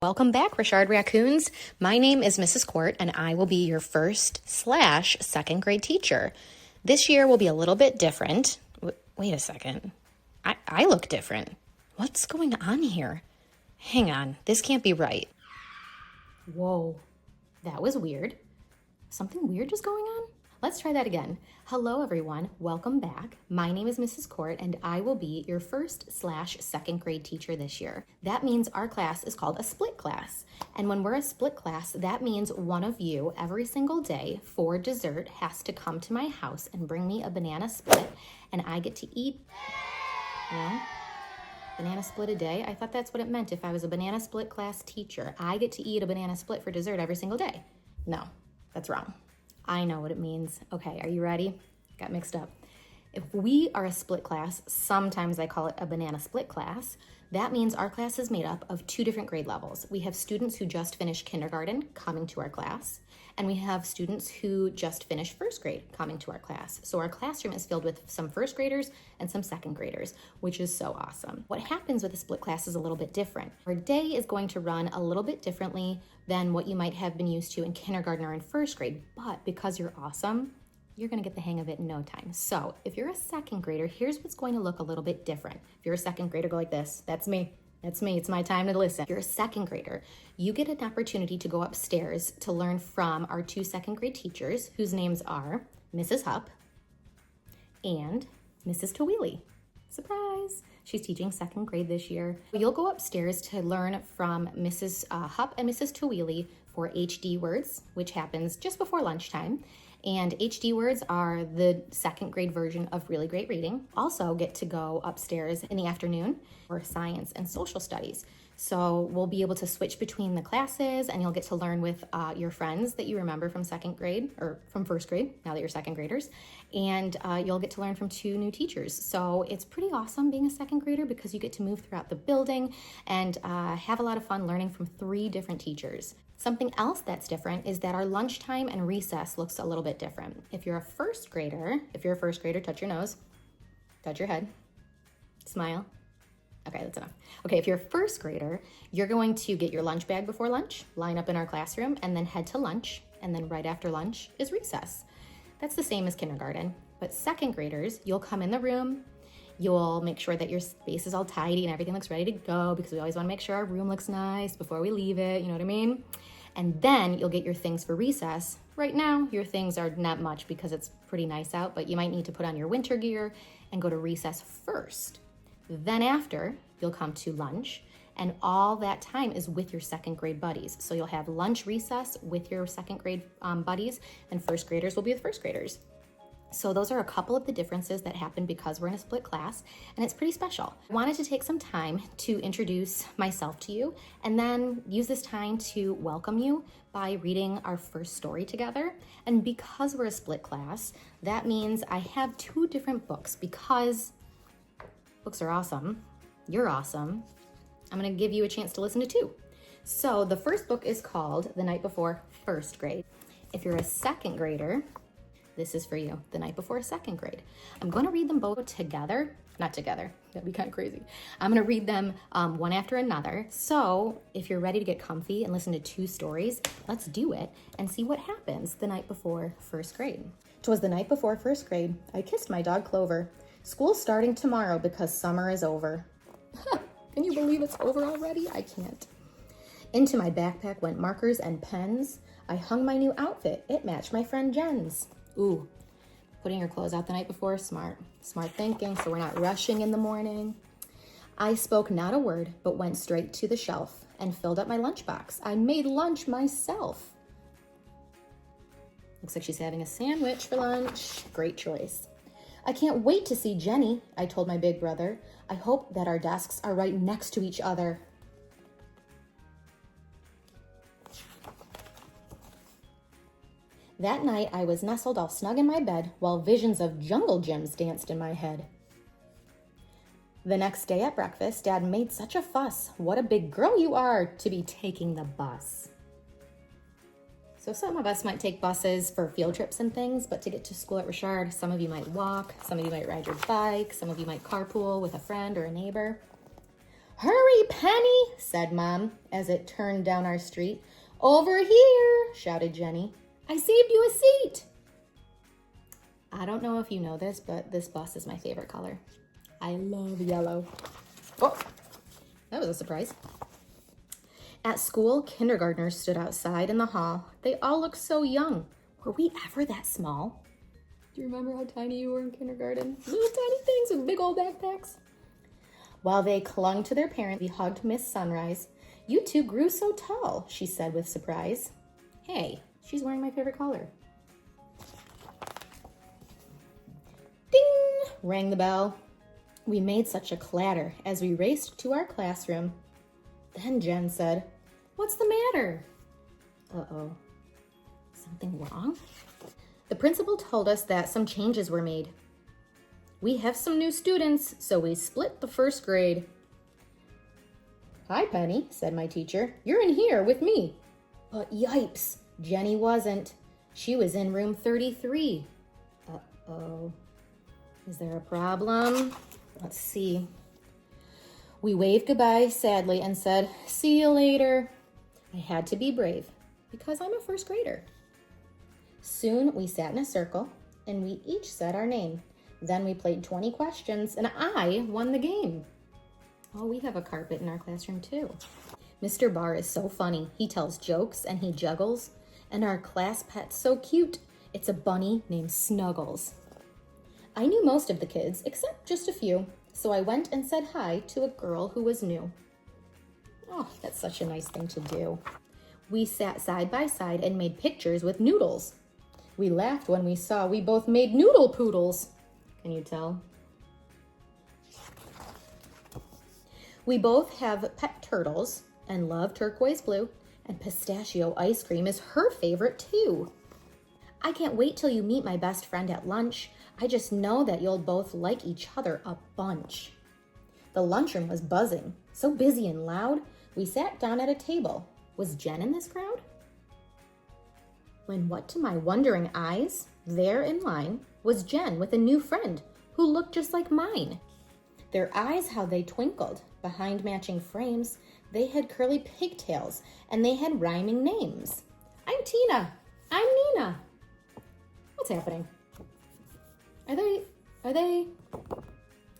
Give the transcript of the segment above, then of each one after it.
Welcome back, Richard Raccoons. My name is Mrs. Court, and I will be your first/second grade teacher. This year will be a little bit different. Wait a second. I look different. What's going on here? Hang on, this can't be right. Whoa, that was weird. Something weird is going on? Let's try that again. Hello, everyone. Welcome back. My name is Mrs. Court, and I will be your first/second grade teacher this year. That means our class is called a split class. And when we're a split class, that means one of you every single day for dessert has to come to my house and bring me a banana split, and I get to eat, banana split a day. I thought that's what it meant if I was a banana split class teacher. I get to eat a banana split for dessert every single day. No, that's wrong. I know what it means. Okay, are you ready? Got mixed up. If we are a split class, sometimes I call it a banana split class, that means our class is made up of two different grade levels. We have students who just finished kindergarten coming to our class, and we have students who just finished first grade coming to our class. So our classroom is filled with some first graders and some second graders, which is so awesome. What happens with a split class is a little bit different. Our day is going to run a little bit differently than what you might have been used to in kindergarten or in first grade, but because you're awesome, you're gonna get the hang of it in no time. So if you're a second grader, here's what's going to look a little bit different. If you're a second grader, go like this. That's me. That's me. It's my time to listen. If you're a second grader, you get an opportunity to go upstairs to learn from our two second grade teachers, whose names are Mrs. Hupp and Mrs. Tawili. Surprise! She's teaching second grade this year. You'll go upstairs to learn from Mrs. Hupp and Mrs. Tawili for HD words, which happens just before lunchtime. And HD words are the second grade version of Really Great Reading. Also get to go upstairs in the afternoon for science and social studies. So we'll be able to switch between the classes, and you'll get to learn with your friends that you remember from second grade or from first grade, now that you're second graders. And you'll get to learn from two new teachers. So it's pretty awesome being a second grader because you get to move throughout the building and have a lot of fun learning from three different teachers. Something else that's different is that our lunchtime and recess looks a little bit different. If you're a first grader, touch your nose, touch your head, smile. Okay, that's enough. Okay, if you're a first grader, you're going to get your lunch bag before lunch, line up in our classroom, and then head to lunch. And then right after lunch is recess. That's the same as kindergarten. But second graders, you'll come in the room, you'll make sure that your space is all tidy and everything looks ready to go because we always want to make sure our room looks nice before we leave it, you know what I mean? And then you'll get your things for recess. Right now, your things are not much because it's pretty nice out, but you might need to put on your winter gear and go to recess first. Then after, you'll come to lunch, and all that time is with your second grade buddies. So you'll have lunch recess with your second grade buddies, and first graders will be with first graders. So those are a couple of the differences that happen because we're in a split class, and it's pretty special. I wanted to take some time to introduce myself to you and then use this time to welcome you by reading our first story together. And because we're a split class, that means I have two different books because books are awesome. You're awesome. I'm gonna give you a chance to listen to two. So the first book is called The Night Before First Grade. If you're a second grader, this is for you, The Night Before Second Grade. I'm going to read them both together. Not together, that'd be kind of crazy. I'm going to read them one after another. So if you're ready to get comfy and listen to two stories, let's do it and see what happens the night before first grade. 'Twas the night before first grade. I kissed my dog Clover. School's starting tomorrow because summer is over. Can you believe it's over already? I can't. Into my backpack went markers and pens. I hung my new outfit. It matched my friend Jen's. Ooh, putting your clothes out the night before, smart thinking, so we're not rushing in the morning. I spoke not a word, but went straight to the shelf and filled up my lunchbox. I made lunch myself. Looks like she's having a sandwich for lunch. Great choice. I can't wait to see Jenny, I told my big brother. I hope that our desks are right next to each other. That night, I was nestled all snug in my bed while visions of jungle gyms danced in my head. The next day at breakfast, Dad made such a fuss. What a big girl you are to be taking the bus. So some of us might take buses for field trips and things, but to get to school at Richard, some of you might walk, some of you might ride your bike, some of you might carpool with a friend or a neighbor. Hurry, Penny, said Mom as it turned down our street. Over here, shouted Jenny. I saved you a seat. I don't know if you know this, but this bus is my favorite color. I love yellow. Oh, that was a surprise. At school, kindergartners stood outside in the hall. They all looked so young. Were we ever that small? Do you remember how tiny you were in kindergarten? Little tiny things with big old backpacks. While they clung to their parent, we hugged Miss Sunrise. You two grew so tall, she said with surprise. Hey, she's wearing my favorite color. Ding! Rang the bell. We made such a clatter as we raced to our classroom. Then Jen said, "What's the matter?" Uh-oh. Something wrong? The principal told us that some changes were made. We have some new students, so we split the first grade. Hi, Penny, said my teacher. You're in here with me. But yipes, Jenny wasn't. She was in room 33. Uh-oh. Is there a problem? Let's see. We waved goodbye sadly and said, "See you later." I had to be brave because I'm a first grader. Soon we sat in a circle and we each said our name. Then we played 20 questions and I won the game. Oh, we have a carpet in our classroom too. Mr. Barr is so funny. He tells jokes and he juggles. And our class pet's so cute. It's a bunny named Snuggles. I knew most of the kids, except just a few, so I went and said hi to a girl who was new. Oh, that's such a nice thing to do. We sat side by side and made pictures with noodles. We laughed when we saw we both made noodle poodles. Can you tell? We both have pet turtles and love turquoise blue, and pistachio ice cream is her favorite too. I can't wait till you meet my best friend at lunch. I just know that you'll both like each other a bunch. The lunchroom was buzzing, so busy and loud, we sat down at a table. Was Jen in this crowd? When what to my wondering eyes, there in line was Jen with a new friend who looked just like mine. Their eyes, how they twinkled. Behind matching frames, they had curly pigtails and they had rhyming names. I'm Tina. I'm Nina. What's happening? Are they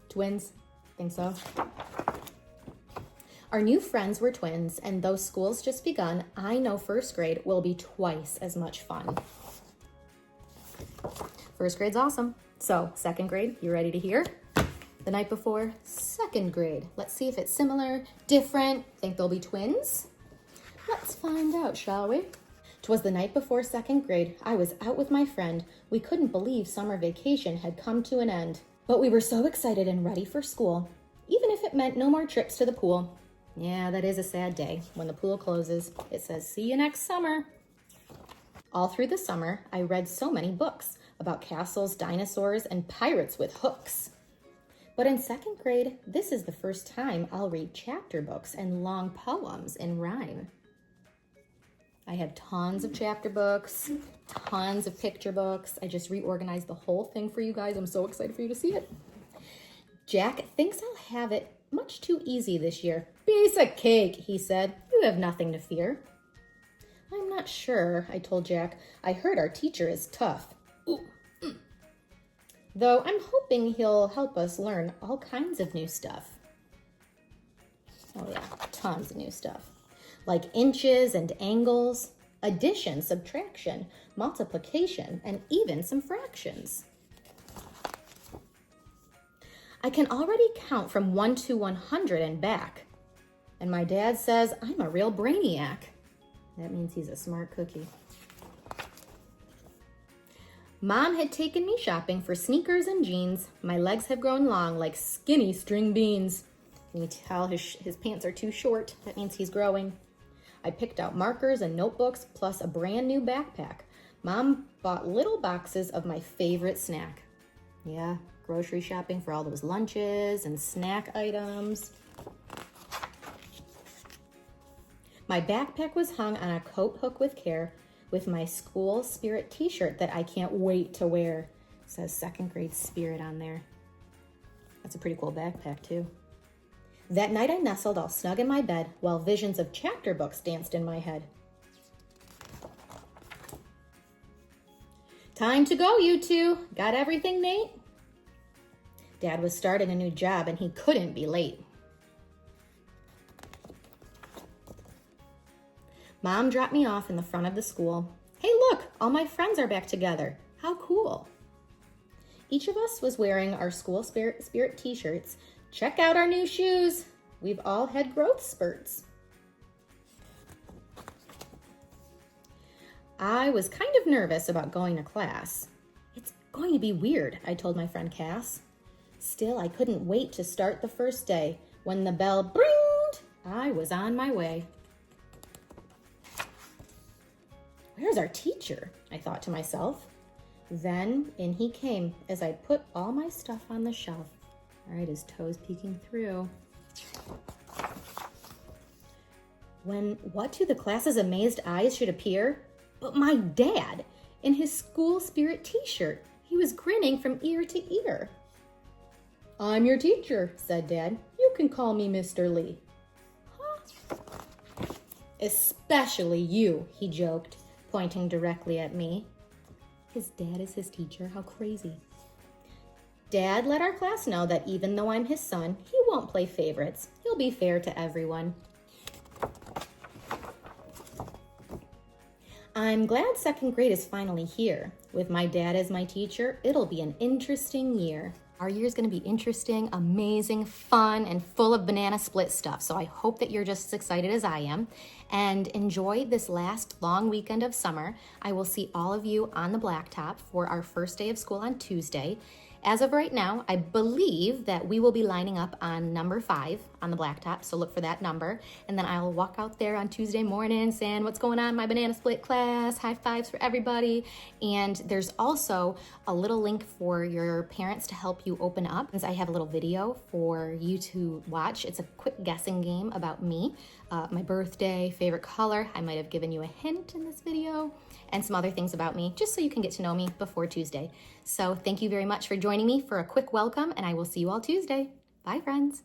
twins? Think so. Our new friends were twins, and though school's just begun, I know first grade will be twice as much fun. First grade's awesome. So, second grade, you ready to hear? The night before, second grade. Let's see if it's similar, different. Think they'll be twins? Let's find out, shall we? 'Twas the night before second grade. I was out with my friend. We couldn't believe summer vacation had come to an end. But we were so excited and ready for school, even if it meant no more trips to the pool. Yeah, that is a sad day. When the pool closes, it says, "See you next summer." All through the summer, I read so many books about castles, dinosaurs, and pirates with hooks. But in second grade, this is the first time I'll read chapter books and long poems in rhyme. I have tons of chapter books, tons of picture books. I just reorganized the whole thing for you guys. I'm so excited for you to see it. Jack thinks I'll have it much too easy this year. "Piece of cake," he said. "You have nothing to fear." I'm not sure, I told Jack. I heard our teacher is tough. Though I'm hoping he'll help us learn all kinds of new stuff. Oh yeah, tons of new stuff. Like inches and angles, addition, subtraction, multiplication, and even some fractions. I can already count from 1 to 100 and back. And my dad says I'm a real brainiac. That means he's a smart cookie. Mom had taken me shopping for sneakers and jeans. My legs have grown long like skinny string beans. Can you tell his pants are too short? That means he's growing. I picked out markers and notebooks plus a brand new backpack. Mom bought little boxes of my favorite snack. Yeah, grocery shopping for all those lunches and snack items. My backpack was hung on a coat hook with care with my school spirit t-shirt that I can't wait to wear. It says second grade spirit on there. That's a pretty cool backpack too. That night I nestled all snug in my bed while visions of chapter books danced in my head. Time to go, you two. Got everything, Nate? Dad was starting a new job and he couldn't be late. Mom dropped me off in the front of the school. Hey, look, all my friends are back together. How cool. Each of us was wearing our school spirit t-shirts. Check out our new shoes. We've all had growth spurts. I was kind of nervous about going to class. It's going to be weird, I told my friend Cass. Still, I couldn't wait to start the first day. When the bell bringed, I was on my way. Where's our teacher? I thought to myself. Then in he came as I put all my stuff on the shelf. All right, his toes peeking through. When what to the class's amazed eyes should appear? But my dad, in his school spirit t-shirt. He was grinning from ear to ear. I'm your teacher, said Dad. You can call me Mr. Lee. Huh? Especially you, he joked, pointing directly at me. His dad is his teacher, how crazy. Dad let our class know that even though I'm his son, he won't play favorites. He'll be fair to everyone. I'm glad second grade is finally here. With my dad as my teacher, it'll be an interesting year. Our year is going to be interesting, amazing, fun, and full of banana split stuff. So I hope that you're just as excited as I am. And enjoy this last long weekend of summer. I will see all of you on the blacktop for our first day of school on Tuesday. As of right now, I believe that we will be lining up on number 5 on the blacktop, so look for that number. And then I'll walk out there on Tuesday morning saying, what's going on in my banana split class? High fives for everybody. And there's also a little link for your parents to help you open up. I have a little video for you to watch. It's a quick guessing game about me, my birthday, favorite color. I might have given you a hint in this video, and some other things about me, just so you can get to know me before Tuesday. So thank you very much for joining me for a quick welcome, and I will see you all Tuesday. Bye, friends.